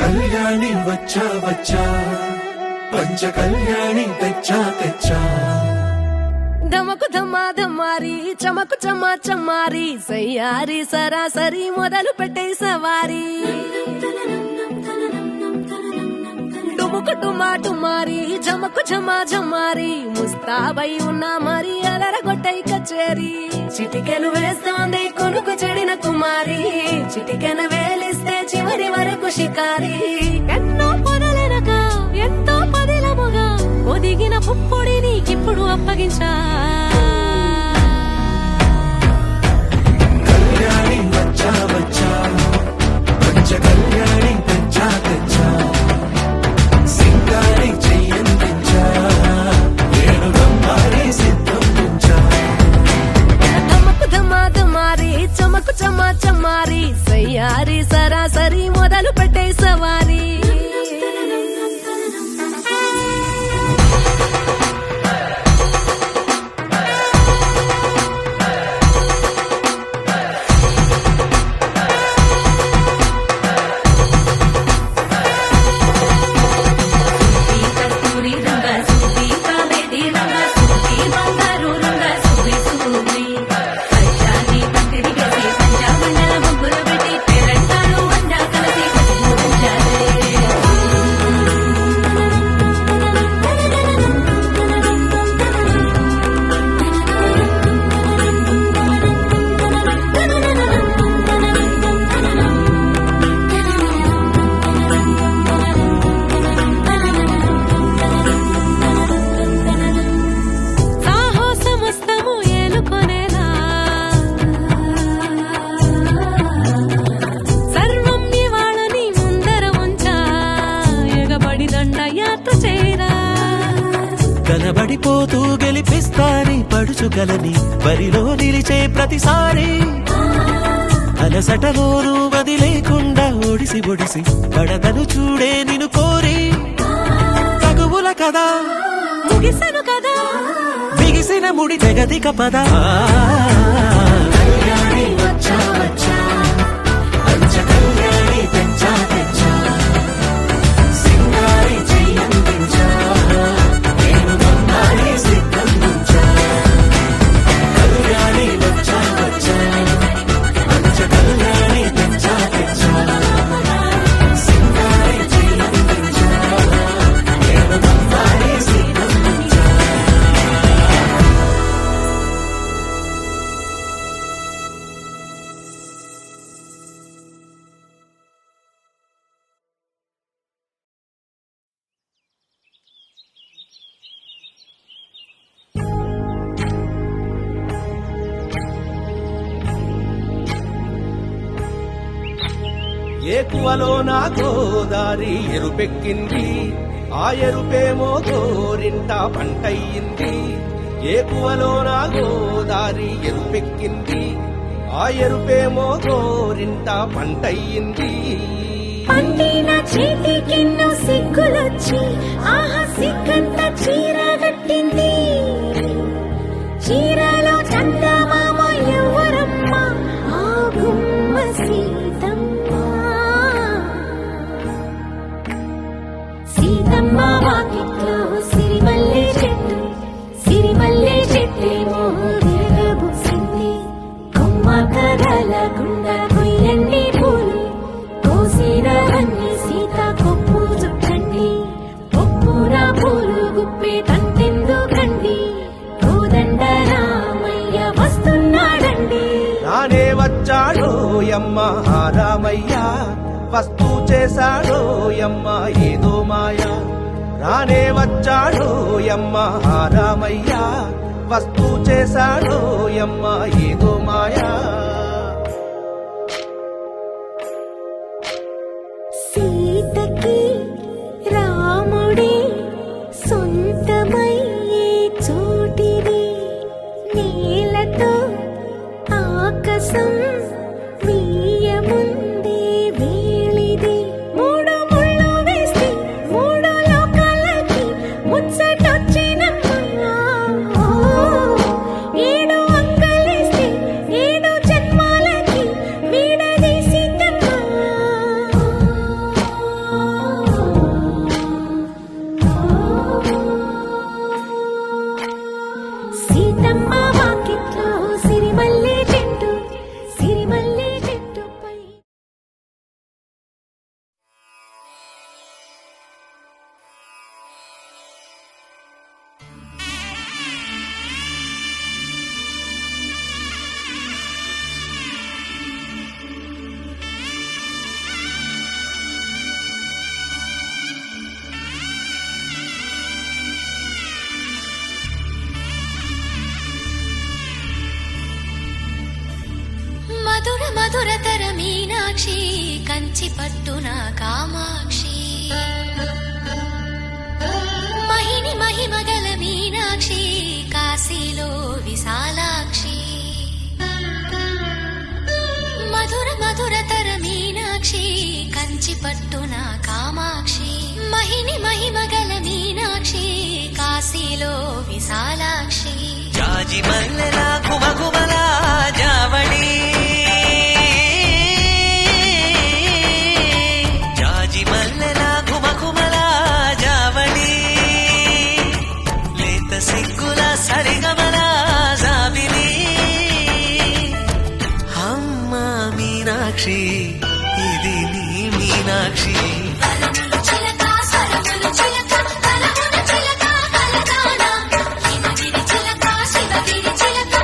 కళ్యాణి వచ్చా వచ్చా పంచ కళ్యాణి తెచ్చా తెచ్చా ధమకు ధమా ధమారి చమకు చమా చమారి సయ్యారి సరాసరి మొదలు పెట్టే సవారి డుముకు టుమా టుమారి జమకు జమా జమారి ముస్తాబై ఉన్నా మరి అదరగొట్టై కచేరి చిటికెను వేస్తోంది కొనుకు చెడిన కుమారి చిటికెను వేలిస్తే చివరి వరకు షికారి ఎన్నో పొదలనక ఎంతో పదిలముగా ఒదిగిన పుప్పొడి నీకిప్పుడు అప్పగించా కళ్యాణి వచ్చా వచ్చా పంచ కళ్యాణి తెచ్చా తెచ్చా సింగారి చెయ్యందించా నేను గమ్మారి సిద్ధం పెంచా ధమకు ధమా ధమారి చమకు చమా చమారి సయ్యారి సరాసరి మొదలు పెట్టే సవారి కనబడిపోతూ గెలిపిస్తాని పడు గెలుచుగలని బరిలో నిలిచే ప్రతిసారి అలసటలోనూ వదిలేకుండా ఒడిసి ఒడిసి పడదను చూడే నిన్ను కోరి తగువుల కదా ముగిసను కదా బిగిసిన ముడి జగదిక పద కళ్యాణి వచ్చా వచ్చా పంచ కళ్యాణి తెచ్చా తెచ్చా సింగారి చెయ్యందించా నేను బంగారి సిద్ధందించా కళ్యాణి వచ్చా వచ్చా పంచ కళ్యాణి తెచ్చా తెచ్చా సింగారి చెయ్యందించా నేను బంగారి సిద్ధందించా ఏకువలో నా గోదారి ఎరుపెక్కింది ఆ ఎరుపేమో గోరింట పంటయ్యింది ఏకువలో నా గోదారి ఎరుపెక్కింది ఆ ఎరుపేమో గోరింట పంటయ్యింది పండిన చేతికెన్నో సిగ్గులొచ్చి ఆహా సిగ్గంత చీర కట్టింది చీరలో చందమామ ఎవరమ్మ ఆ గుమ్మ సీతమ్మ సీతమ్మ వాకిట్లో సిరిమల్లె చెట్టేమో విరగబూసింది కొమ్మ కదలకుండా కొయ్యండి పూలు కోసినవన్నీ సీత కొప్పు చుట్టండి కొప్పున పూలు గుప్పే తంతెందుకండి కోదండ రామయ్య వస్తున్నాడండి రానే వచ్చాడో యమ్మ ఆ రామయ్య వస్తూ చేశాడో యమ్మ ఏదో మాయ రానే వచ్చాడో యమ్మ ఆ రామయ్య వస్తూ చేశాడో యమ్మ ఏదో మాయా సీతకి రాముడే సొంతమయ్యే చోటిది నేలతో ఆకాశం వీయముందే వేళిది మూడు ముళ్ళు వేస్తే మూడు లోకాలకి ముచ్చటొచ్చినమ్మా ఏడు అంగలేస్తే ఏడు జన్మాలకి వీడదీసిద్దమ్మా సీతమ్మ వాకిట్లో సిరిమల్లె చెట్టుపై మధుర మధురతర మీనాక్షి కంచి పట్టున కామాక్షి మహిని మహిమగల మీనాక్షి కాశీలో విశాలాక్షి మధుర మధురతర మీనాక్షి కంచి పట్టున కామాక్షి మహిని మహిమగల మీనాక్షి కాశీలో విశాలాక్షి జాజి మల్లెలా కుమకుమలా జావళి జాజి మల్లెలా కుమకుమలా జావళి లేత సిగ్గుల సరిగమలా జాబిలి అమ్మ మీనాక్షి ఇది నీ మీనాక్షి చిలక స్వరములు చిలక కలమున చిలక కలదాన హిమగిరి చిలక శివగిరి చిలక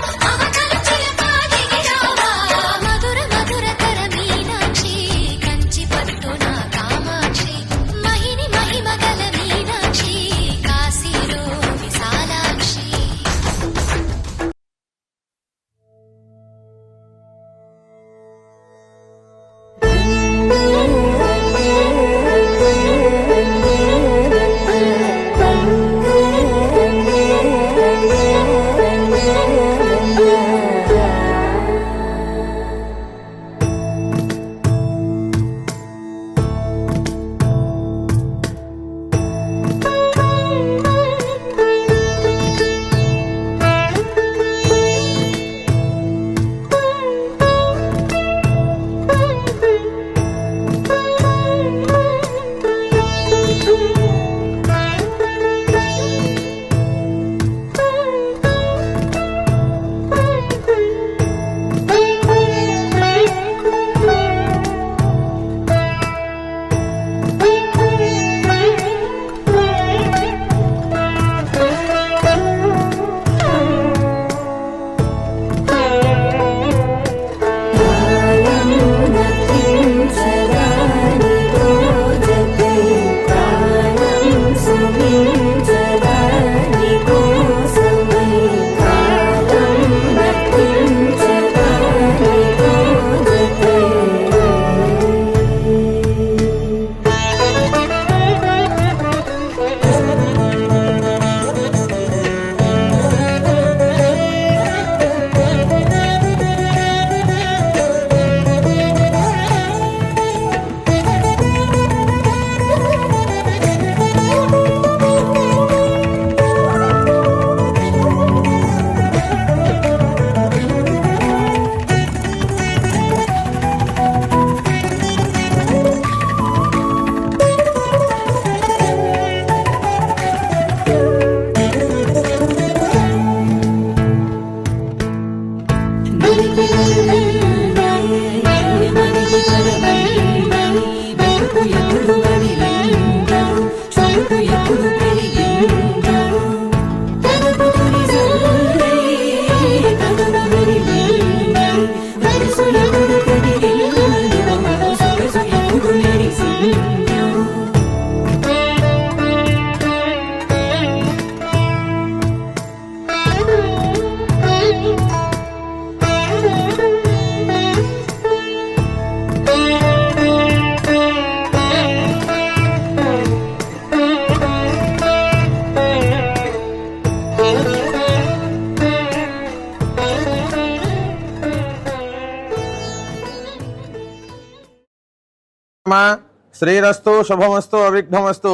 శ్రీరస్తు శుభమస్తు అవిఘ్నమస్తు.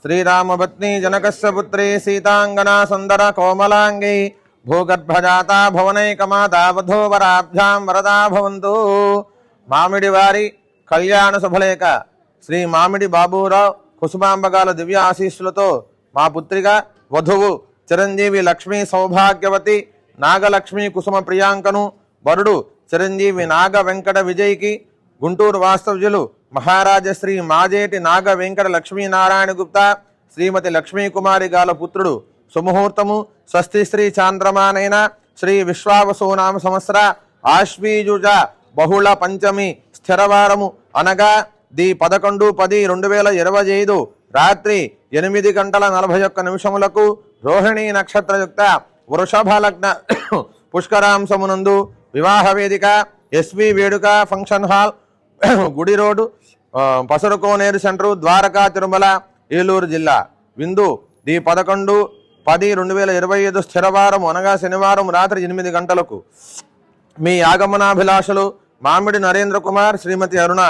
శ్రీరామపత్ని జనకస్య పుత్రి సీతాంగనా సుందర కోమలాంగి భూగర్భజాత భువనైకమాతా వధూవరాభ్యాం వరదా భవంతు. మామిడి వారి కళ్యాణ శుభలేఖ. శ్రీ మామిడి బాబురావు కుసుమాంబగాల దివ్య ఆశీస్సులతో మా పుత్రిక వధువు చిరంజీవి లక్ష్మీ సౌభాగ్యవతి నాగలక్ష్మీ కుసుమ ప్రియాంకను, వరుడు చిరంజీవి నాగ వెంకట విజయ్కి గుంటూరు వాస్తవ్యులు మహారాజశ్రీ మాజేటి నాగ వెంకట లక్ష్మీనారాయణ గుప్తా శ్రీమతి లక్ష్మీ కుమారి గాల పుత్రుడు. సుముహూర్తము స్వస్తి శ్రీ చాంద్రమానైన శ్రీ విశ్వావసునామ సంవత్సర ఆశ్వీజుజ బహుళ పంచమి స్థిరవారము అనగా ది 11/10/2025 రాత్రి 8:41 రోహిణీ నక్షత్రయుక్త వృషభ లగ్న పుష్కరాంశమునందు వివాహ వేదిక ఎస్వి వేడుక ఫంక్షన్ హాల్ గుడి రోడ్డు పసరుకోనేరు సెంటర్ ద్వారకా తిరుమల ఏలూరు జిల్లా. విందు ది 11/10/2025 స్థిరవారం అనగా శనివారం రాత్రి 8 గంటలకు. మీ ఆగమనాభిలాషలు మామిడి నరేంద్ర కుమార్, శ్రీమతి అరుణ,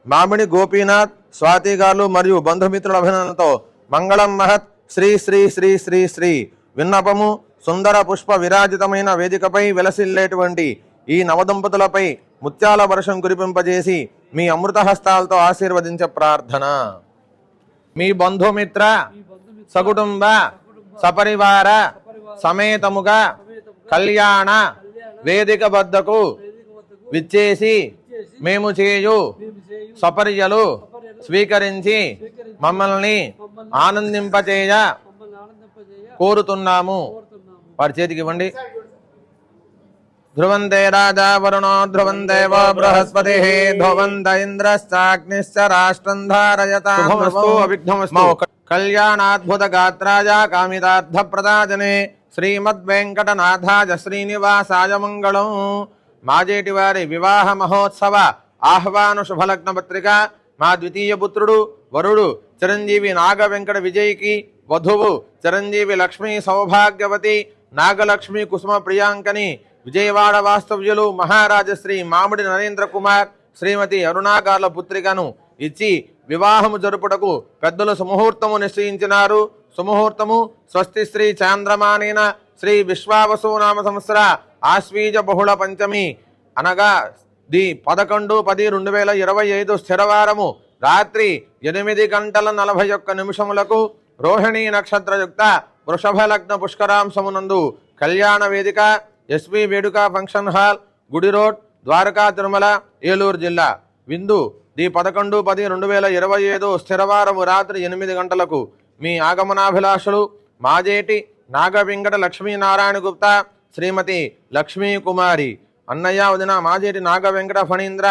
మామిడి గోపీనాథ్, స్వాతి గారు మరియు బంధుమిత్రుల అభినందనతో మంగళం మహత్ శ్రీ శ్రీ శ్రీ శ్రీ శ్రీ. విన్నపము సుందర పుష్ప విరాజితమైన వేదికపై వెలసిల్లేటువంటి ఈ నవదంపతులపై ముత్యాల వర్షం కురిపింపజేసి మీ అమృత హస్తాలతో ఆశీర్వదించే ప్రార్థన. మీ బంధుమిత్ర సకుటుంబ సపరివార సమేతముగా కళ్యాణ వేదిక వద్దకు విచ్చేసి మేము చేయు సపర్యలు స్వీకరించి మమ్మల్ని ఆనందింపచేయ కోరుతున్నాము. వారి చేతికి ఇవ్వండి. ధ్రువంతే రాజా వరుణో ధ్రువం దేవో బృహస్పతి ధ్రువంత ఇంద్రశ్చాగ్నిశ్చ రాష్ట్రం ధారయతాం. కళ్యాణాద్భుత గాత్రాయ కామితార్థ ప్రదాజనే శ్రీమద్ వెంకటనాథాయ శ్రీనివాసాయ మంగళం. మాజేటి వారి వివాహ మహోత్సవ ఆహ్వాన శుభలగ్న పత్రిక. మా ద్వితీయ పుత్రుడు వరుడు చిరంజీవి నాగ వెంకట విజయ్కి, వధువు చిరంజీవి లక్ష్మీ సౌభాగ్యవతి నాగలక్ష్మి కుసుమ ప్రియాంకని విజయవాడ వాస్తవ్యులు మహారాజశ్రీ మామిడి నరేంద్ర కుమార్, శ్రీమతి అరుణాగార్ల పుత్రికను ఇచ్చి వివాహము జరుపుటకు పెద్దలు సుముహూర్తము నిశ్చయించినారు. సుముహూర్తము స్వస్తి శ్రీ చాంద్రమానేన శ్రీ విశ్వావసునామ సంవత్సర ఆశ్వీజ బహుళ పంచమి అనగా ది 11/10/2025 స్థిరవారము రాత్రి 8:41 రోహిణీ నక్షత్రయుక్త వృషభ లగ్న పుష్కరాంశమునందు కళ్యాణ వేదిక ఎస్వి వేడుక ఫంక్షన్ హాల్ గుడి రోడ్ ద్వారకా తిరుమల ఏలూరు జిల్లా. విందు ది 11/10/2025 స్థిరవారము రాత్రి 8 గంటలకు. మీ ఆగమనాభిలాషులు మాజేటి నాగ వెంకట లక్ష్మీనారాయణ గుప్తా, శ్రీమతి లక్ష్మీ కుమారి, అన్నయ్య వదిన మాజేటి నాగ వెంకట ఫణీంద్ర,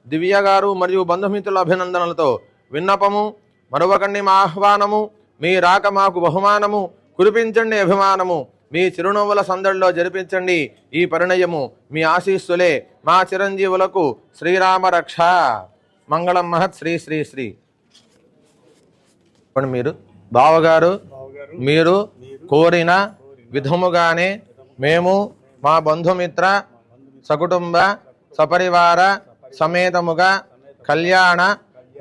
దివ్య గారు మరియు బంధుమిత్రుల అభినందనలతో విన్నపము. మరొకటి మా ఆహ్వానము, మీ రాక మాకు బహుమానము, కురిపించండి అభిమానము, మీ చిరునవ్వుల సందడిలో జరిపించండి ఈ పరిణయము, మీ ఆశీస్సులే మా చిరంజీవులకు శ్రీరామ రక్ష. మంగళం మహత్ శ్రీ శ్రీ శ్రీ. మీరు బావగారు మీరు కోరిన విధముగానే మేము మా బంధుమిత్ర సకుటుంబ సపరివార సమేతముగా కళ్యాణ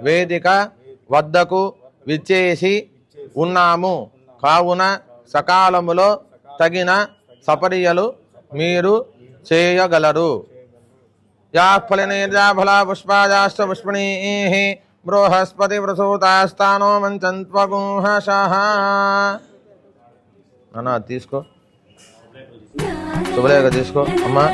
వేదిక వద్దకు విచ్చేసి ఉన్నాము. కావున సకాలములో తగిన సపర్యలు మీరు చేయగలరు. యా ఫలనేర్జాఫలా పుష్పాజాశ్చ పుష్పణీః బృహస్పతి ప్రసూతాస్తానో మంచంత్వగుంహషః. నాన్న తీసుకో, శుభలేఖ తీసుకో అమ్మా.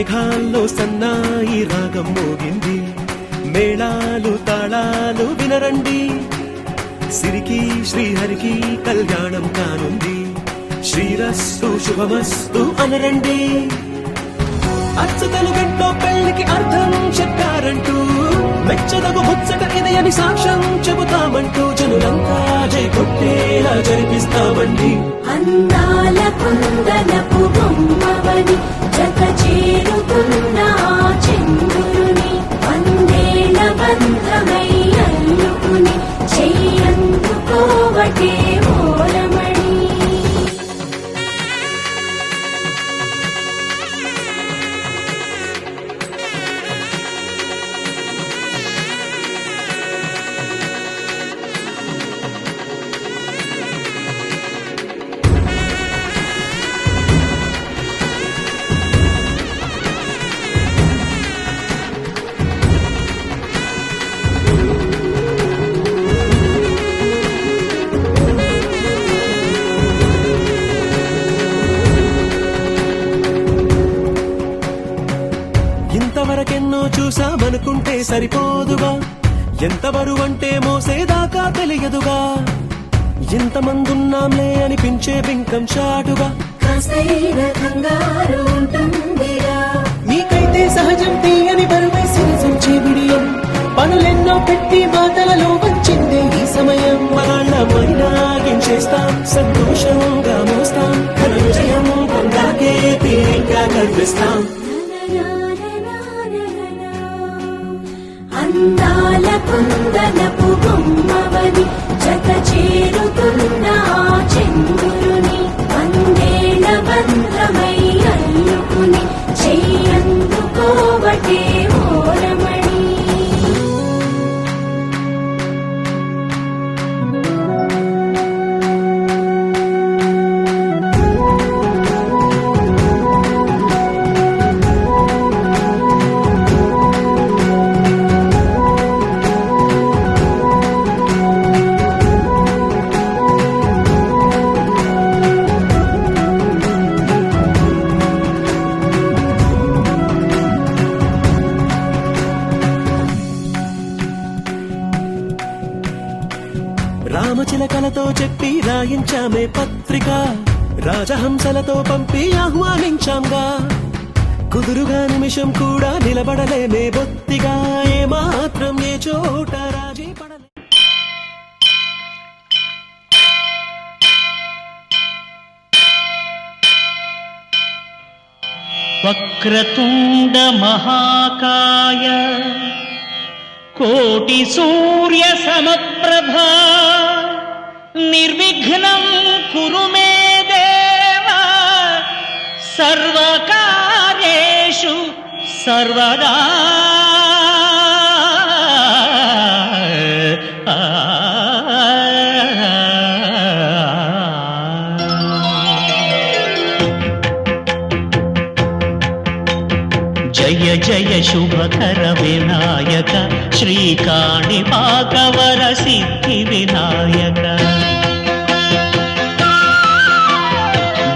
మేఘాల్లో సన్నాయి రాగం మోగింది, మేళాలు తాళాలు వినరండి, సిరికి శ్రీహరికి కళ్యాణం కానుంది, శ్రీరస్తు శుభమస్తు అనరండి. అచ్చతలు గంటో పెళ్లికి అర్థం చెప్పారంటూ, మెచ్చదగు ముచ్చట ఇదయని సాక్ష్యం చెబుతామంటూ, జనులంతా జై కొట్టేలా జరిపిస్తామండి. అందాల కుందనపు బొమ్మవని జత చేరుతున్న ఆ చంద్రుని, వందేళ్ల బంధమై అల్లుకుని చెయ్యందుకోవటే ఓరమణి. ఇంతవరకెన్నో చూసామనుకుంటే సరిపోదుగా, ఎంత బరువంటే మోసేదాకా తెలియదుగా, ఇంతమందున్నాంలే అనిపించే బింకం చాటుగా, కాస్తైన కంగారు ఉంటుందిరా, నీకైతే సహజం తీయని బరువై సిరిసొచ్చే బిడియం, పనులెన్నో పెట్టి మాటలలో వచ్చిందే ఈ సమయం. మనాళ్ళమైనా ఏం చేస్తాం, సంతోషంగా మోస్తాం, ఘన విజయం పొందాకే తీరిగ్గా కనిపిస్తాం. అందాల కుందనపు బొమ్మవని జత చేరుతున్న ఆ చంద్రుని, వందేళ్ల బంధమై అల్లుకుని చెయ్యందుకోవటే ఓరమణి. రామచిలకలతో చెప్పి రాయించామే పత్రిక, రాజహంసలతో పంపి ఆహ్వానించాంగా, కుదురుగా నిమిషం కూడా నిలబడలేమే బొత్తిగా, ఏ మాత్రం ఏ చోట రాజీ పడలే. వక్రతుండ మహాకాయ కోటి సూర్య సమప్రభా నిర్విఘ్నం కురు మే దేవ సర్వకార్యేషు సర్వదా. జయ జయ శుభకర వినాయక శ్రీకాణిపాకవర సిద్ధి వినాయక.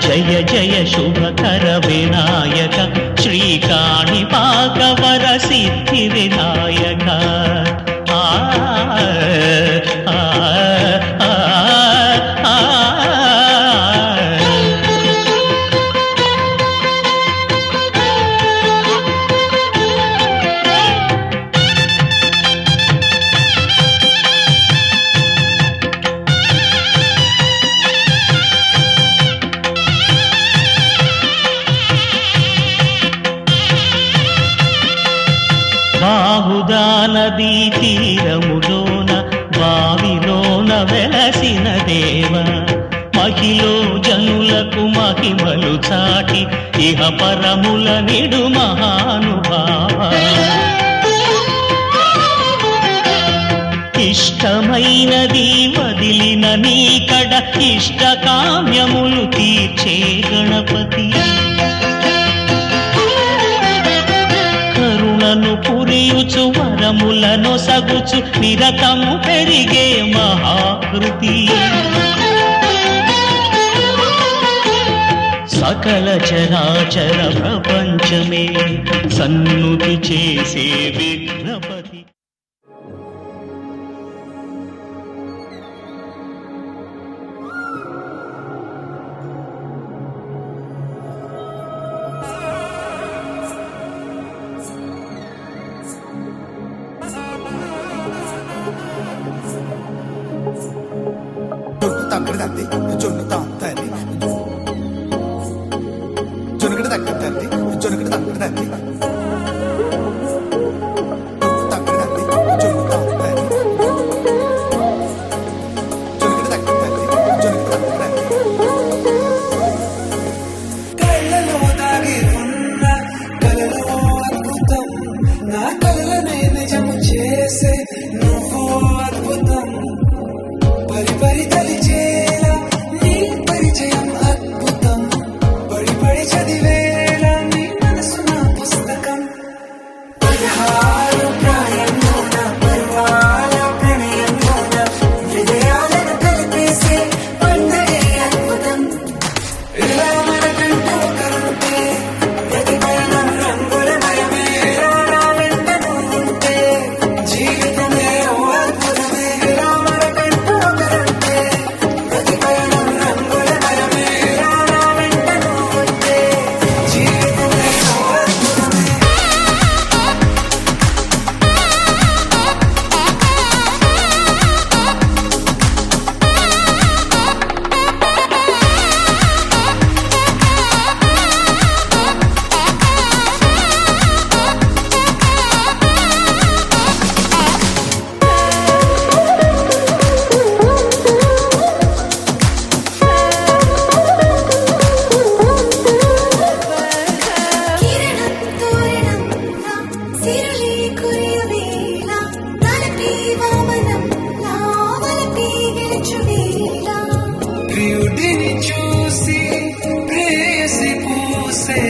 జయ జయ శుభకర వినాయక శ్రీకాణిపాకవర సిద్ధి వినాయక. ఆ బాహుదా నదీ తీరములోన బావిలోన వెలసిన దేవ, మహిలో జనులకు మహిమలు చాటి ఇహ పరముల నిడు మహానుభావ. ఇష్టమైనది వదిలిన నీకడ ఇష్ట కామ్యములు తీర్చే గణపతి. కరుణను పురియుచు వరములను సగుచు నిరతము పెరిగే మహాకృతి. సకల చరాచర ప్రపంచమే సన్నుతి చేసే విఘ్నపతి. తగ్గడదండి జొన్ను తాగుతాండి జొనుగడ తగ్గదండి జొనుగడ తగ్గదండి తగ్గదండి జొన్ను తాగుతాండి జొనుగడ తగ్గదండి జొనుగడ తగ్గదండి కళ్ళలో దాగి ఉన్న కలలో అద్భుతం నా కలలనే నిజము చేసే నువ్వు అద్భుతం పరి పరి తలిచేలా నీ పరిచయం అద్భుతం పడి పడి చదివేలా నీ మనసు నా పుస్తకం 16 ప్రాయంలోన పర్వాల ప్రణయంలోన హృదయాలను కలిపేసే పండగే అద్భుతం ఇలా మనకంటూ ఒకరుంటే ప్రతిపైన రంగుల మయమే నా వెంట నువ్వుంటే జీవితమే ఓ అద్భుతమే ఇలా మనకంటూ ఒకరుంటే ప్రతిపైన రంగుల మయమే నా వెంట నువ్వుంటే జీవితమే ఓ అద్భుతమే. కిరణం తోరణం లా సిరులే కురియవేళ తలపి వామనం లా వలపి గెలుచువేళ ప్రియుడిని చూసి ప్రేయసి పూసే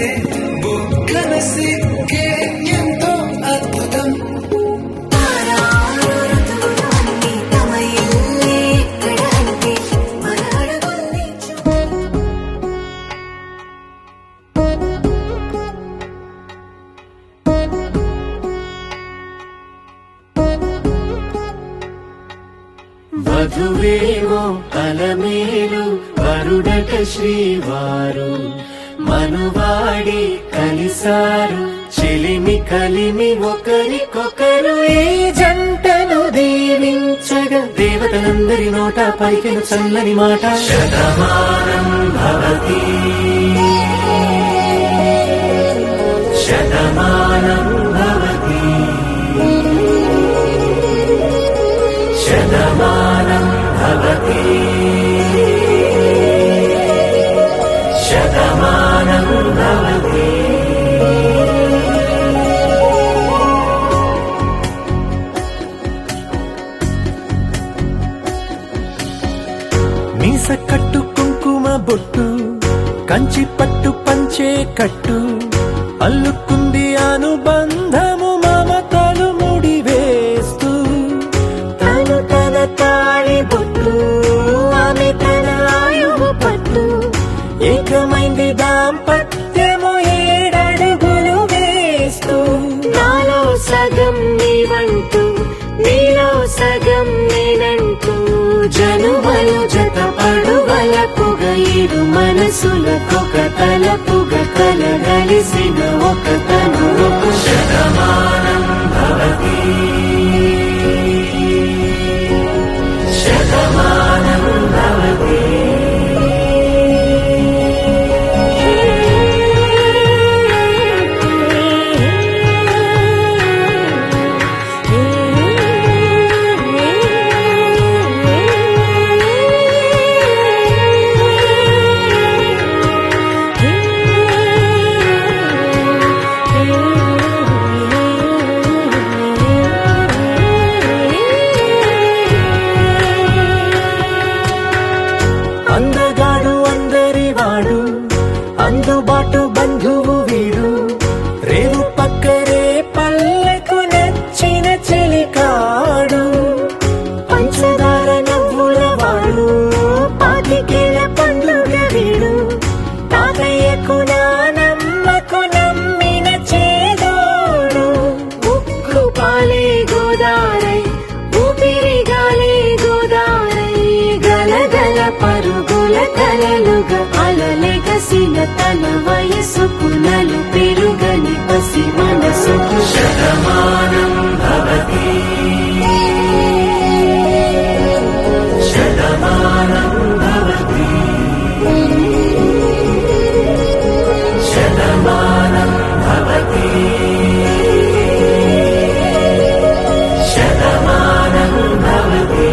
బుగ్గన సిగ్గే ఎంతో అద్భుతం తారారు ఋతువులు అన్నీ తమ ఇల్లే ఎక్కడ అంటే మన అడుగుల్ని వధువేవో అలమేలు వరుడట శ్రీవారు మనువాడి కలిసారు చెలిమి కలిమి ఒకరికొకరు ఈ జంటను దీవించగా దేవతలందరి నోట పలికిన చల్లని మాట శతమానం భవతి శతమానం భవతి శతమానం భవతి శతమానం భవతి. మీస కట్టు కుంకుమ బొట్టు కంచి పట్టు పంచే కట్టు అల్లుకుంది అనుబంధము మమతలు ముడివేస్తూ తను తన తాళి బొట్టు ఆమె తన ఆయువు పట్టు ఏకమైంది దాంపత్యము 7 అడుగులు వేస్తూ నాలో సగం నీవంటూ నీలో సగం నేనంటూ జనుమలు జత పడువలపుగ ఇరు మనసులకొక తలపుగ కలగలిసిన ఒక తను ఒక శతమానం భవతి శతమానం భవతి. కలలుగా అలలెగసిన తన వయసుకు నలు పెరుగని పసి మనసుకు శతమానం భవతి శతమానం భవతి శతమానం భవతి శతమానం భవతి.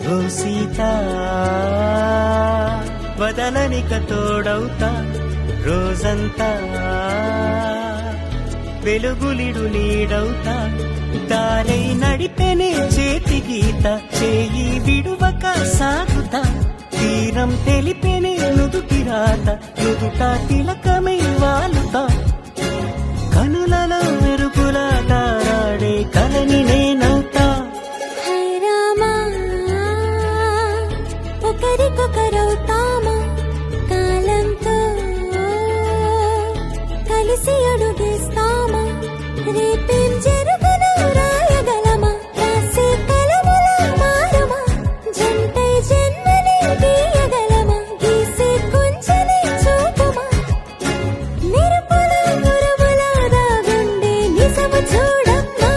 ఓ సీత వదలనిక తోడవుతా రోజంతా వెలుగులిడు నీడవుతా దారై నడిపెనే చేతి గీత చేయి విడువక సాగుతా తీరం తెలిపెనే నుదుటి రాత నుదుట తిలకమై వాలుతా కనులలో మెరుపులా తారాడే కలని నేనవుతా. హై రామా ఒకరికొకరవుతామా కాలంతో కలిసి అడుగేస్తామా రేపేం జరుగునో రాయగలమా రాసే కలములా మారమా జంటై జన్మని గీయగలమా గీసే కొంచెనే చూపుమా నిరుపుల మురములా దాగుండే నిజము చూడమ్మా.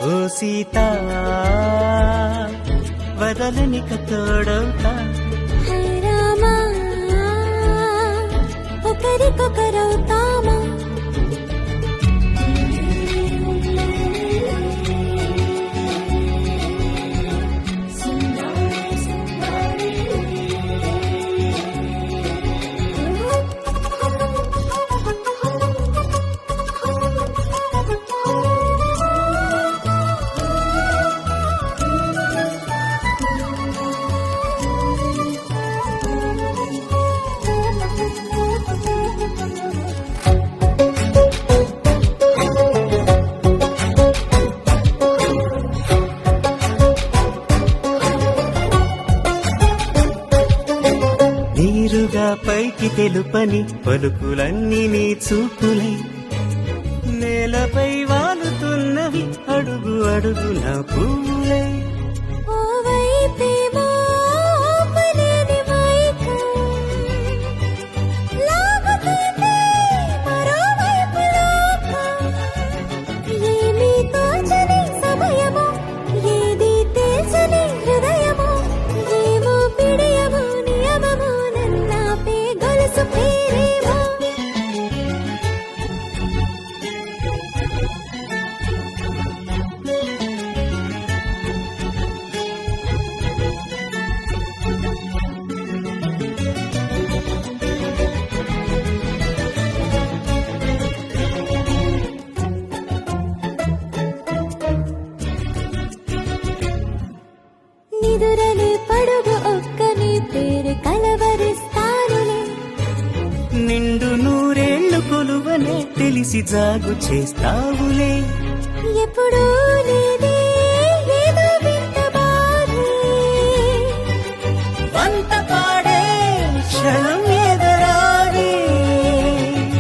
ఓ సీత వదలనిక తోడవుతా హై రామా ఒకరికొకరవుతామా నీరుగా పైకి తెలుపని పలుకులన్నీ నీ చూపులై నేలపై వాలుతున్నవి అడుగు అడుగున పూలై ఓ వైపేమో ఆపలేని మైకం లాగుతుంది మరోవైపు లోకం ఏమీ తోచని సమయమో ఏది తేల్చని హృదయమో ఏమో పిడియమో నియమమో నన్నాపే గొలుసు పేరేమో. నిదురలే పడుగు ఒక్కని పేరు కలవరిస్తానులే నిండు నూరేళ్లు కొలువనే తెలిసి జాగు చేస్తావులే ఎప్పుడూ లేదే ఏదో వింత బాధే వంత పాడే క్షణం ఎదరాడే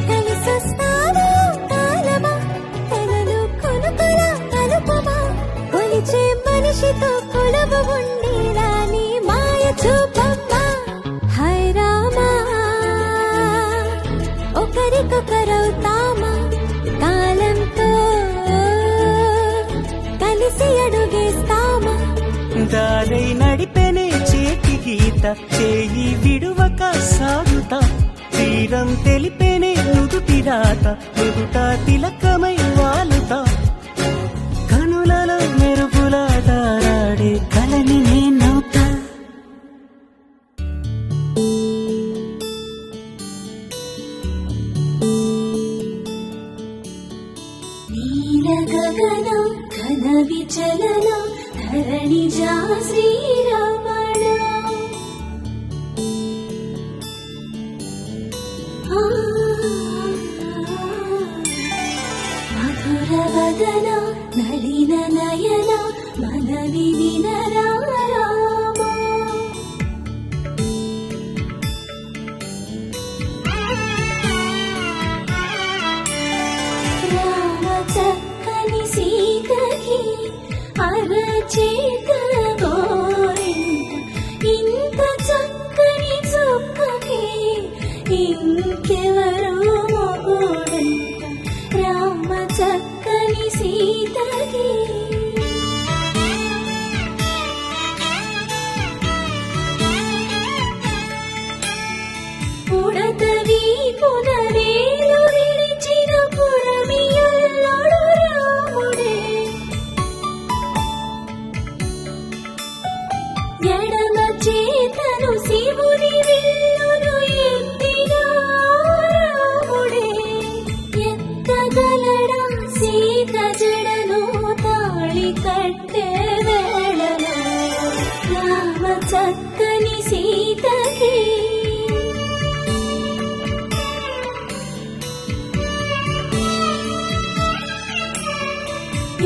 కలిసొస్తాను కాలమా కలలు కొనుకల కలుపమా కొలిచే మనిషితో కొలువు ఉండేలా నీ మాయ చూపమ్మా. హై రామా ఒకరికొకరవుతామా కాలంతో కలిసి అడుగేస్తామా దారై నడిపెనే చేతి గీత చేయి విడువక సాగుతా తీరం తెలిపెనే నుదుటి రాత నుదుట తిలకమై వాలుతా కనులలో మెరుపులా తారాడే కలని నేనవుతా. నీల గగనం ఘన విచలనం ధరణిజా శ్రీరమణ మధురవద వదన నలిన నయన మనవి వినరా రామా. రామ చక్కని సీతకి అరచేత గోరింట ఇంత చక్కని చుక్కకి ఇంకెవరో మొగుడంట. రామ చక్కని సీతకి పుడతవి పునరేలు విడిచిన పురమియల్లుడు రాముడే. ఎడమ చేతను శివుని విల్లును ఎత్తిన రాముడే. ఎత్తగలడా సీత జడను తాళి కట్టే వేళలో రామ చక్కని సీతకి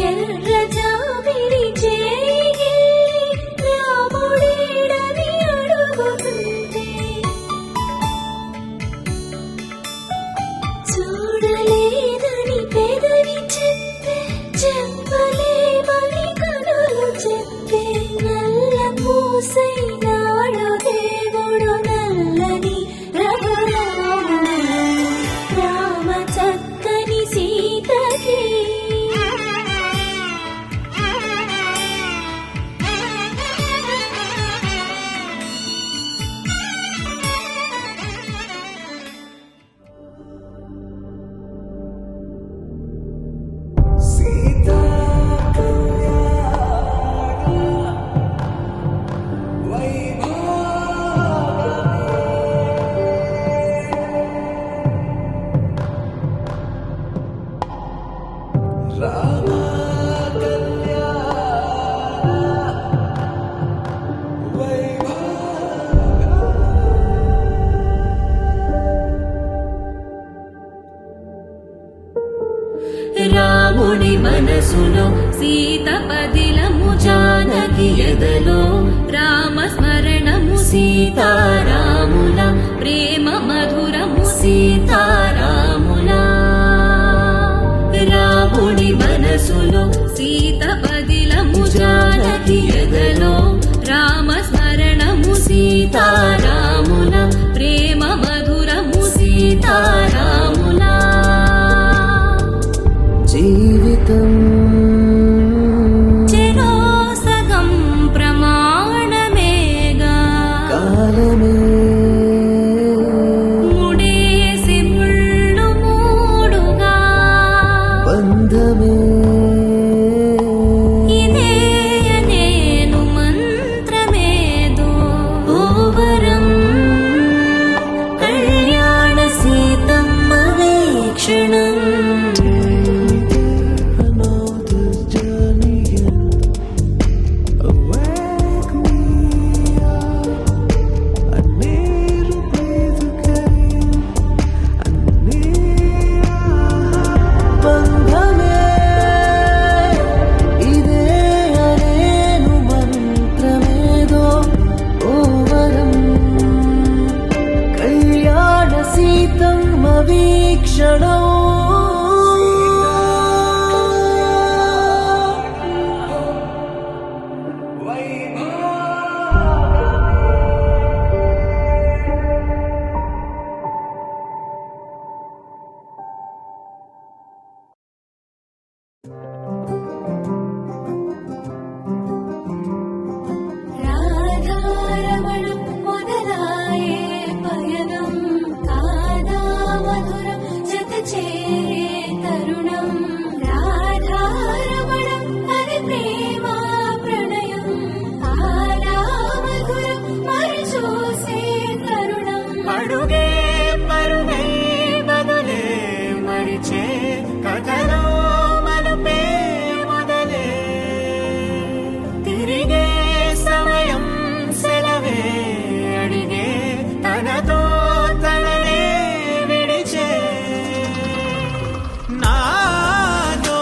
ఎర్ర జాబిలి చేయి రాముడేడని అడుగుతుంటే చూడలేదని పెదవి చెప్పే చెప్పలేమని కనులు చెప్పే. నల్ల పూసైనాడు దేవుడు నల్లని రఘురాముడు. రామ చక్కని సీతకి సీతా రాముడి మనసులో సీత పదిలము జానకి ఎదలో రామ స్మరణము సీతారాముల ప్రేమ మధురము సీతారాముల. రాముడి మనసులో సీత పదిలము జానకి ఎదలో రామ స్మరణము సీతారాముల ప్రేమ మధురము సీతారాముల. జీవితం చెరో సగం ప్రమాణమేగా కాలమే ముడేసి ముళ్ళు మూడుగా బంధమే ఇదే నేను మంత్రమేదో ఓవరం కళ్యాణ సీతమ్మ వీక్షణం. రాధారమణం మొదలాయే పయనం కాదా మధురం జత చేరే తరుణం. రాధారమణం అది ప్రేమ ప్రణయం కాదా మధురం మరి చూసే తరుణం. అడుగే పరుగే బదులే మరిచే కథలో మలుపే మొదలే తిరిగే సమయం సెలవే అడిగే తనతో తననే విడిచే నాలో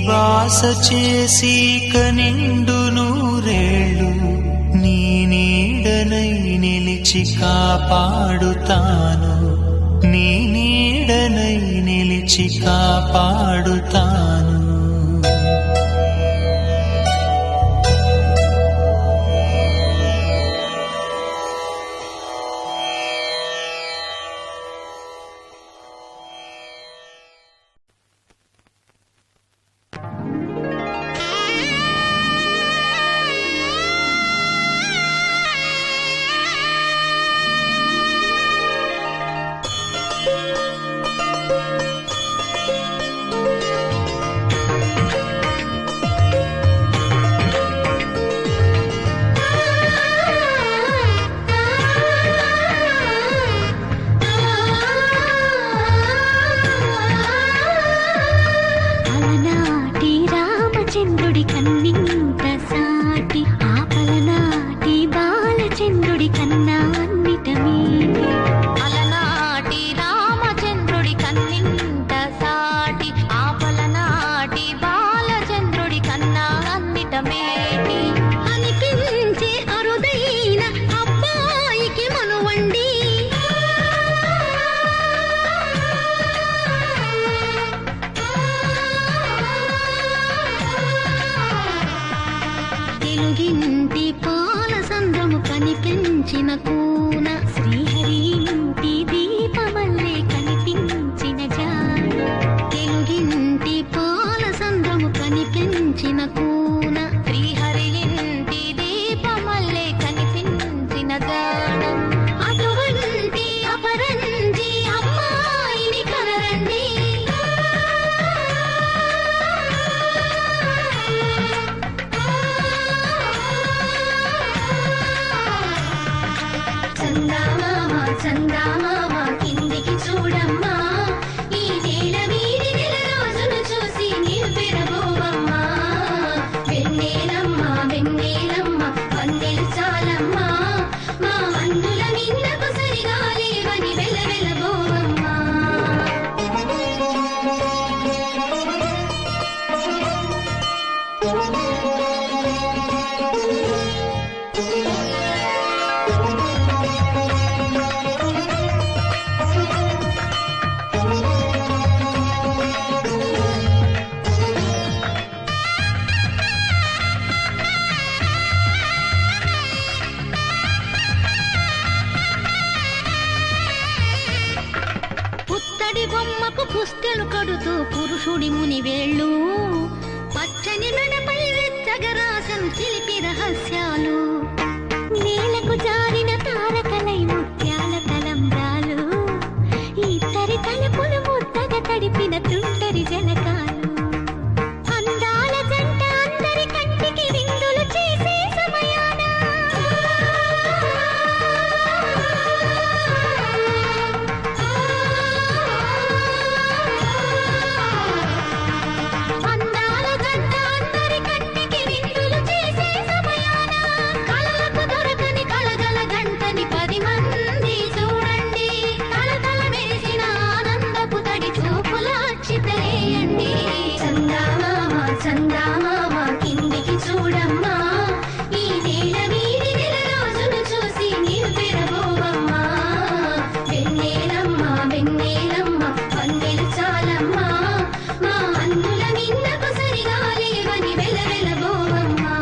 బాస చేసి కనిండు నూరేళ్ళు నీ నీడనై నిలిచి కాపాడుతాను నీ నీడనై నిలిచి కాపాడుతాను అలనాటి రామచంద్రుడి కన్నింత సాటి ఆపలనాటి బాలచంద్రుడి కన్నా అన్నిట మీది అలనాటి రామచంద్రుడి కన్నింత సాటి ఆపలనాటి బాలచంద్రుడి కన్నా అన్నిట మేటి అనిపించే అరుదైన అబ్బాయికి మనువండి తెలుగింటి పాల సంద్రము కనిపించిన కూన శ్రీహరి ఇంటి దీపమల్లే కనిపించిన జాడ తెలుగింటి పాల సంద్రము కనిపించిన కూన శ్రీహరి ఇంటి దీపమల్లే కనిపించిన జాడ అటువంటి అపరంజి అమ్మాయిని కనరండి చందమామ చందమామ కిందికి చూడమ్మా ఈ నేల వీడి నెల రోజును చూసి నీవు పెరబోవమ్మా వెన్నెలమ్మ వెన్నెలమ్మ వన్నెలు చాలమ్మా మా అందుల మిన్నకు సరిగా లేవని వెలవెలబోవమ్మా పుత్తడి బొమ్మకు పుస్తెలు కడుతూ పురుషుడి ముని వేళ్ళు పచ్చని మెడపై వెచ్చగరాసను చిలిపి రహస్యాలు నేలకు జారిన తారకలై ముత్యాల తలంబ్రాలు ఇద్దరి తలుపులు ముద్దగా తడిపిన తుంటరి జలకాలు అందాల జంట అందరి కంటికి విందులు చేసే సమయాన అందాల జంట అందరి కంటికి విందులు చేసే సమయాన కళలకు దొరకని కళగల గంటని 10 మంది చూడండి తలతల మెరిసిన ఆనందపు తడి చూపుల చితరేయండి చందమామ చందమామ కిందికి చూడమ్మా ఈ నేల వీడి నెల రోజును చూసి నీవు పెరబోవమ్మా వెన్నెలమ్మ వెన్నెలమ్మ వన్నెలు చాలమ్మా మా అందుల మిన్నకు సరిగా లేవని వెలవెలబోవమ్మా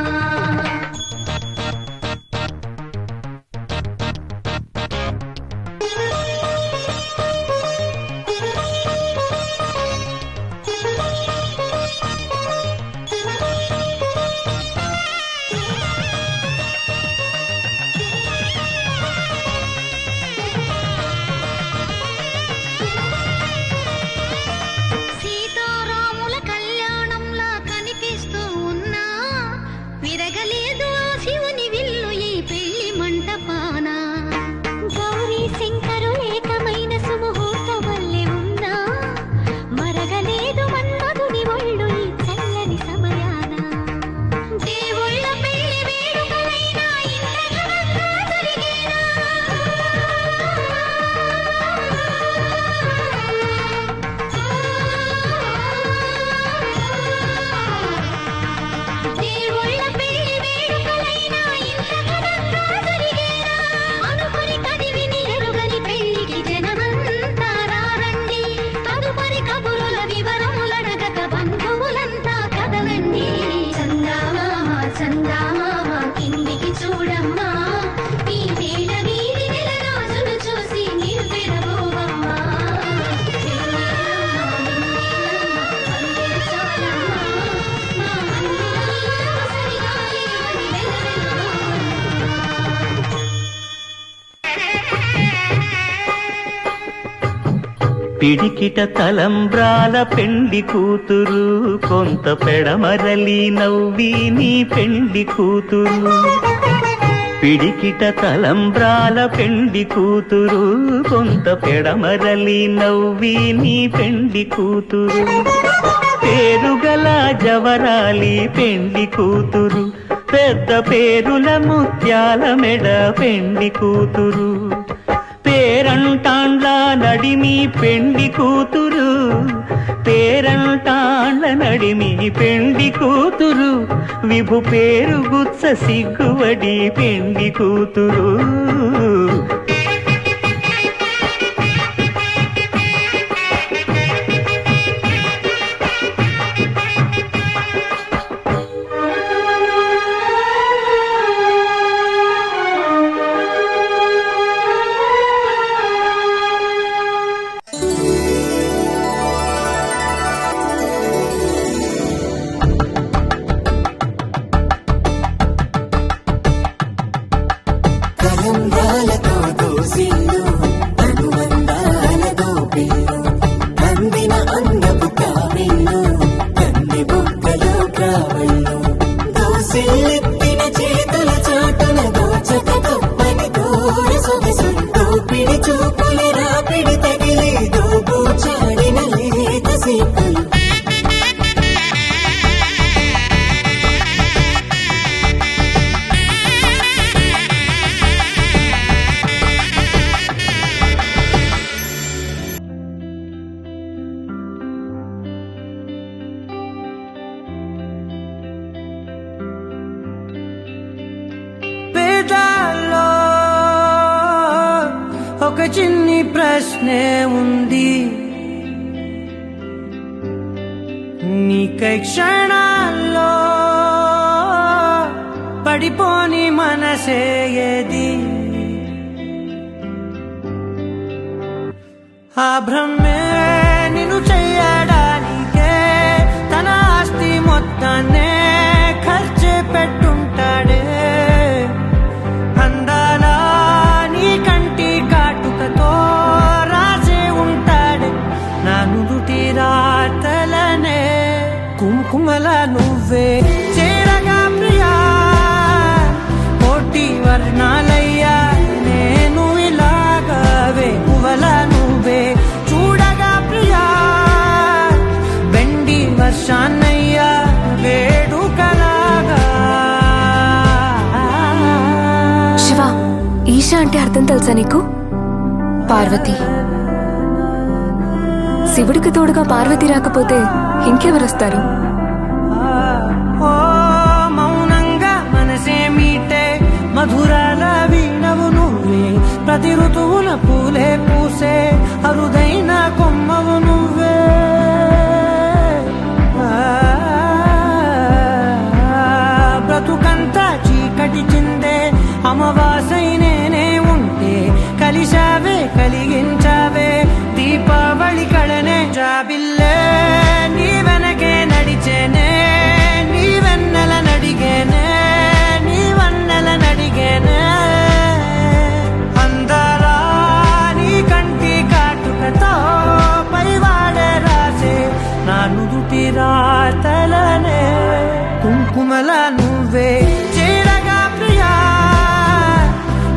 పిడికిట తలంబ్రాల పెండి కూతురు కొంత పెడమరలి నవ్వి నీ పెండి కూతురు పిడికిట తలంబ్రాల పెండి కూతురు కొంత పెడమరలి నవ్వి నీ పెండి కూతురు పేరుగల జవరాలి పెండి కూతురు పెద్ద పేరుల ముత్యాల మెడ పెండి కూతురు పేరంటాండ్ల నడిమి పెండి కూతురు పేరంటాండ్ల నడిమి పెండి కూతురు విభు పేరు గుత్స సిగ్గువడి పెండి కూతురు కలంబ్రాలతో దోసిల్లు అనుబంధాలతో పిల్లు అందిన అందపు కావిల్లు కన్ని బుక్కలో క్రావళ్ళు దోసిల్లెత్తిన చేతుల చాటున దోచక తప్పని దూర సొగసు దోపిడి చూపుల రాపిడి తగిలి దోబూచాడిన లేత సీకలు పేదాల్లో ఒక చిన్ని ప్రశ్నే ఉంది నీకై క్షణాల్లో పడిపోని మనసే ఏది ఆ భ్రమే నిన్ను చెయ్యడానికే తన ఆస్తి మొత్తాన్నే ఖర్చే పెట్టుంటాడే అందాల నీ కంటి కాటుకతో రాసే ఉంటాడే నా నుదుటి రాతలనే కుంకుమల నువ్వే చేరగా ప్రియా కోటి వర్ణాలయ్యా నేను ఇలాగవే పువ్వల నువ్వే చూడగా ప్రియా వెండి వర్షాన్నయ్యా వేడుకలాగా శివ ఈశ అంటే అర్థం తెలుసా నీకు? పార్వతి. శివుడికి తోడుగా పార్వతి రాకపోతే ఇంకెవరొస్తారు? ఓ మౌనంగా మనసే మీటే మధురాల వీణవు నువ్వే ప్రతి ఋతువున పూలే పూసే అరుదైన కొమ్మవు నువ్వే బ్రతుకంతా చీకటి చిందే అమవాసై నేనే ఉంటే కలిశావే కలిగించావే దీపావళి కళనే జాబిల్లే నీ వెనకే నడిచేనే నీ వెన్నెల నడిగేనే నీ వన్నెల నడిగేనే అందాలా నీ కంటి కాటుకతో పైవాడే రాసే నా నుదుటి రాతలనే కుంకుమల నువ్వే చేరగా ప్రియా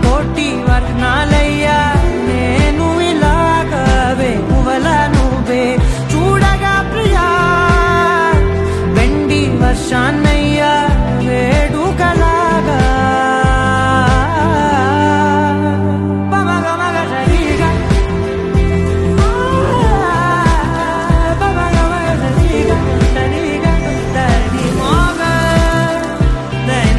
కోటి వర్ణాలయ్యా నేను ఇలాగవే పువ్వల నువ్వే చూడగా ప్రియా వెండి వర్షాన్నయ్యా వేడుకలాగా పమగమగ సరిగా పమగమగ సరిగా సరిగా దరి మోగ దరి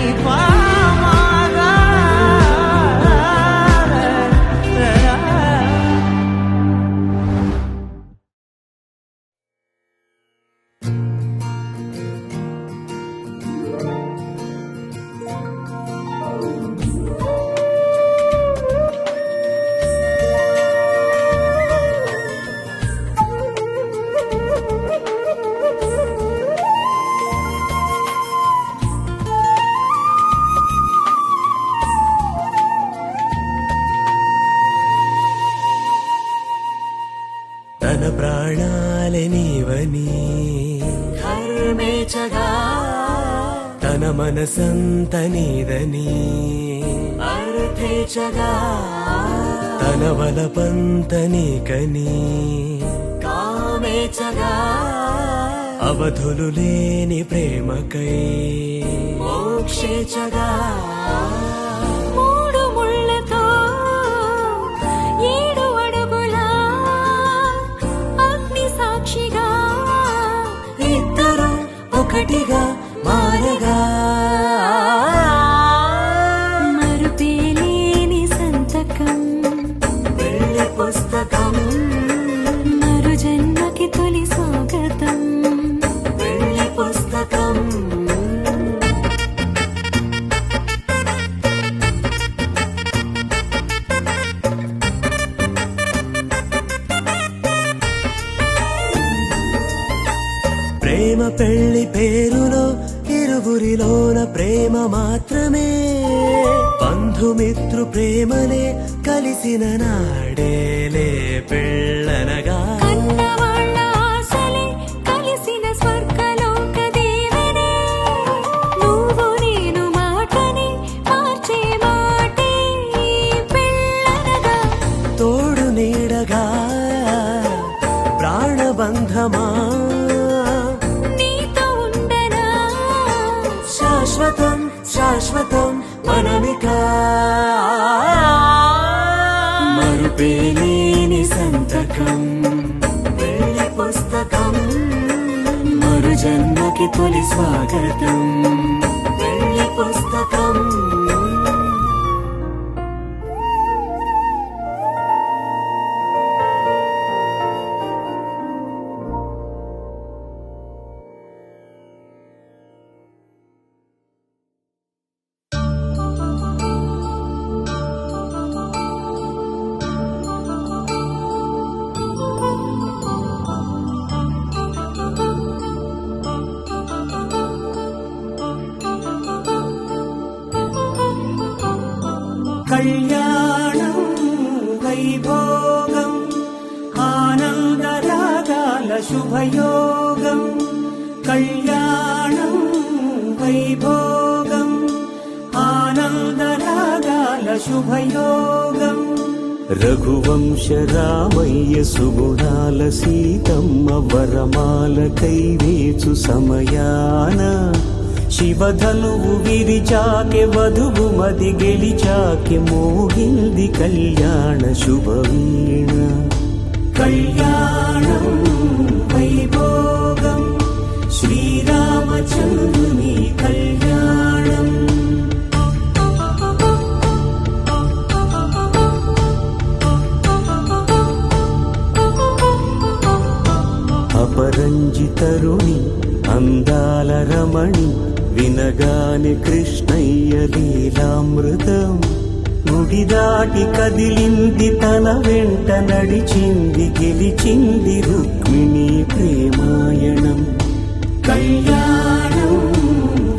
తన మనసంత నీదని అర్థేచగా తన వలపంత నీకని కామేచగా అవధులు లేని ప్రేమకై మోక్షేచగా మూడు ముళ్ళతో 7 అడుగుల అగ్ని సాక్షిగా ఇద్దరు ఒకటిగా మారగా మరుపేలేని సంతకం వెళ్ళి పుస్తకం మరు జన్మకి తొలి స్వాగతం వెళ్ళి పుస్తకం ప్రేమ పెళ్లి పేరులో ఇరువురిలోన ప్రేమ మాత్రమే బంధుమిత్రు ప్రేమలే కలిసిన నాడేలే పెళ్ళనగా కన్నవాళ్ళ ఆశలే కలిసిన స్వర్గలోక దేవనే నువ్వు నేను మాటని మార్చే మాటే పెళ్ళనగా తోడు నీడగా ప్రాణబంధమా నీతో ఉండనా శాశ్వతం శాశ్వతం మనమిక మరుపేలేని సంతకం వెళ్ళి పుస్తకం మరు జన్మకి తొలి స్వాగతం వెళ్ళి పుస్తకం కళ్యాణం వైభోగం ఆనందరాగాల శుభయోగం కళ్యాణం వైభోగం ఆనందరాగాల శుభయోగం రఘువంశ రామయ్య సుగుణాల సీతమ్మ వరమాల కైవేచు సమయాన శివధనువు విరిచాకె వధువు మది గెలిచాకె మోగింది కళ్యాణ శుభవీణ కళ్యాణం వైభోగం శ్రీరామచంద్రుని కళ్యాణం అపరంజి తరుణి అందాల రమణి వినగాని కృష్ణయ్య లీలామృతం గుడి దాటి కదిలింది తన వెంట నడిచింది గెలిచింది రుక్మిణి ప్రేమాయణం కళ్యాణం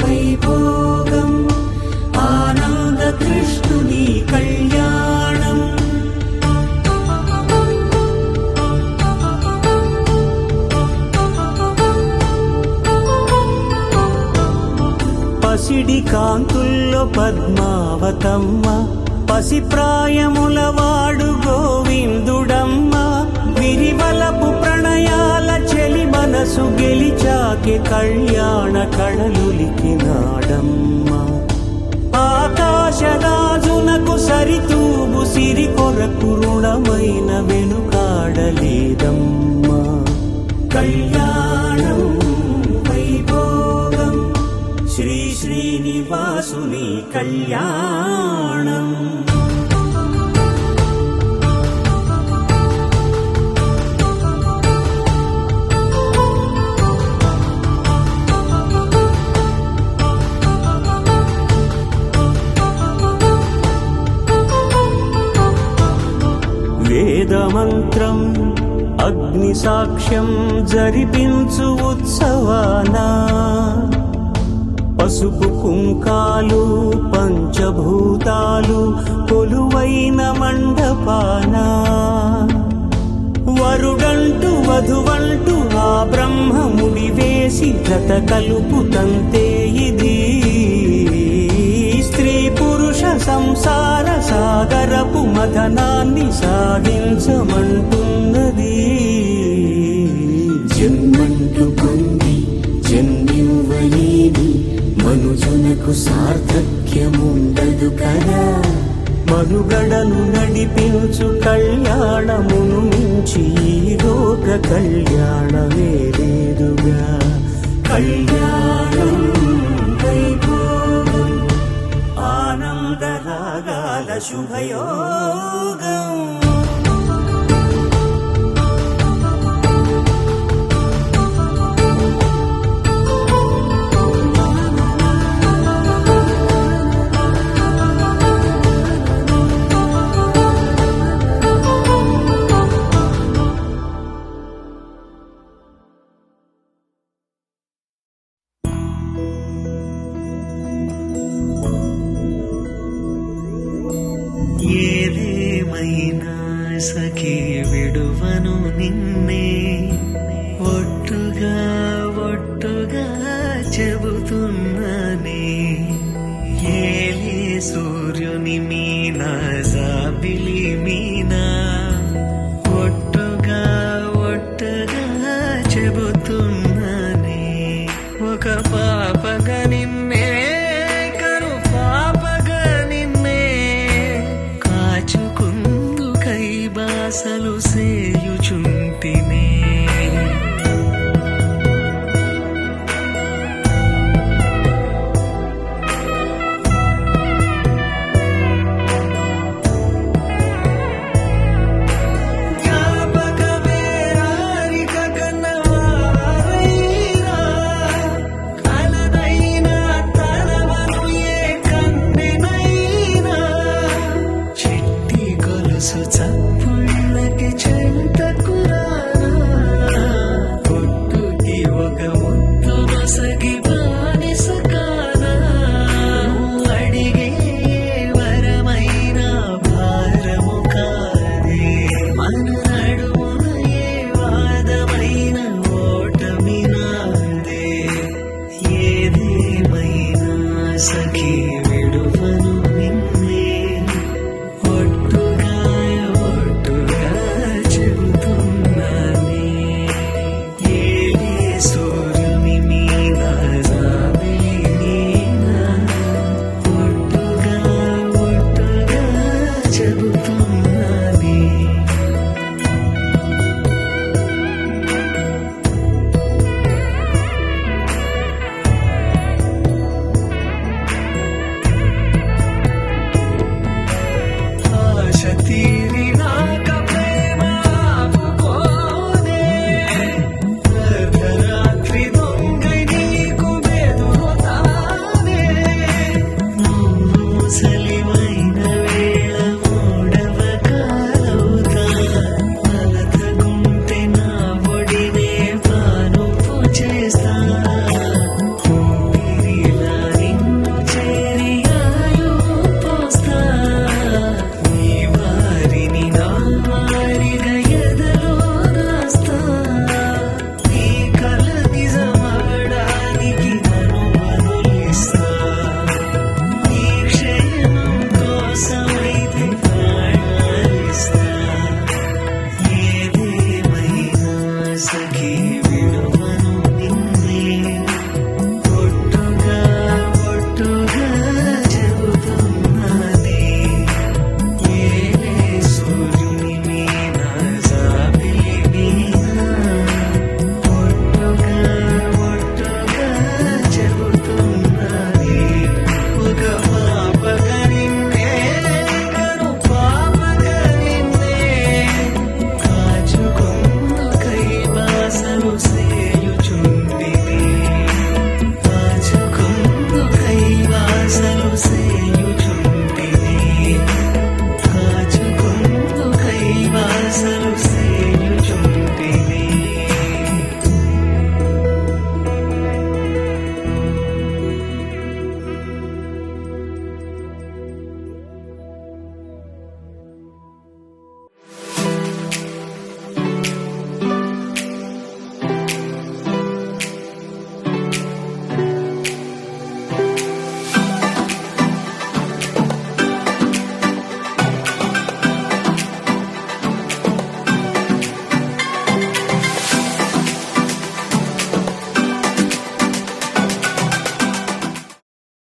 వైభోగం ఆనంద కృష్ణుని కళ్యాణం పసిడి కాంతుల్లో పద్మావతమ్మ పసిప్రాయముల వాడు గోవిందుడమ్మ విరివలపు ప్రణయాల చెలి మనసు గెలిచాకె కళ్యాణ కళలులికినాడమ్మ ఆకాశరాజునకు సరితూగు సిరి కొరకు రుణమైన వెనుకాడలేదమ్మా కళ్యాణం వైభోగం శ్రీ శ్రీనివాసుని కళ్యాణం వేదమంత్రం అగ్ని సాక్ష్యం జరిపించు ఉత్సవానా పసుపు కుంకాలు పంచభూతాలు కొలువైన మండపాన వరుడంటూ వధువంటూ ఆ బ్రహ్మముడి వేసి జత కలుపు తంతే ఇది కథనాన్ని సాగించమంటున్నది. జన్మంటూ పొంది జన్మివ్వలేని మనుజునకు సార్థక్యముండదు కదా. మనుగడను నడిపించు కళ్యాణమును మించి ఈ లోక కళ్యాణమే లేదుగా. కళ్యాణం వైభోగం ఆనందరాగాల శుభయోగం. ఏదేమైనా సఖీ విడువను నిన్నే ఒట్టుగా ఒట్టుగా చెబుతున్నానే. ఏలే సూర్యుని మీనా జాబిలి మీనా ఒట్టుగా ఒట్టుగా చెబుతున్నానే. ఒక పాపగా నిన్నే కను పాపగా నిన్నే కాచుకుందు కై బాసలు సేయుచుంటినే. జ్ఞాపకమే రారిక కన్నవారైనా కలనైనా తలవను ఏ కన్నెనైనా. చిట్టి గొలుసు చప్పుళ్ళకి చెంతకురానా పొట్టుకి ఒక ముద్దు నొసగి బానిస కానా. అడిగే వరమైన భారము కాదే మన నడుమున ఏ వాదమైన ఓటమి నాదే. ఏదేమైనా సఖీ